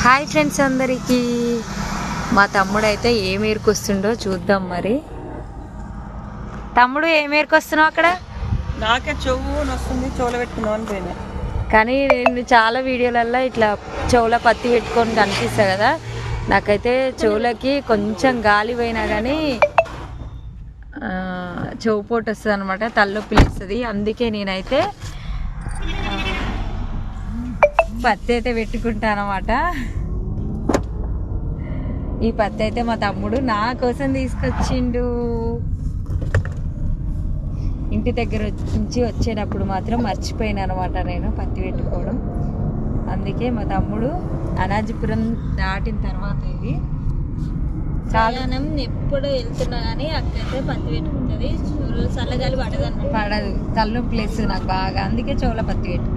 Hi friends అందరికీ. మా తమ్ముడు అయితే ఏం ఏరుకొస్తుండో చూద్దాం. మరి తమ్ముడు ఏం ఏరుకొస్తున్నావు అక్కడ? నాకే చెవు వస్తుంది, చెవులో పెట్టుకున్నావు అని పోయినా. కానీ నేను చాలా వీడియోలలో ఇట్లా చెవుల పత్తి పెట్టుకొని కనిపిస్తా కదా, నాకైతే చెవులకి కొంచెం గాలి పోయినా కానీ చెవు పోటు వస్తుంది అనమాట, తలనొప్పి లేస్తుంది. అందుకే నేనైతే పత్తి అయితే పెట్టుకుంటాను అన్నమాట. ఈ పత్తి అయితే మా తమ్ముడు నా కోసం తీసుకొచ్చిండు. ఇంటి దగ్గర నుంచి వచ్చేటప్పుడు మాత్రం మర్చిపోయాను అనమాట నేను పత్తి పెట్టుకోవడం. అందుకే మా తమ్ముడు అనాజపురం దాటిన తర్వాత ఇది చాలా ఎప్పుడు వెళ్తున్నా కానీ అక్కడైతే పత్తి పెట్టుకుంటుంది. చల్లగాలి పడదు తలనొప్పి లేస్తుంది నాకు బాగా, అందుకే చెవుల పత్తి పెట్టుకుంటాను.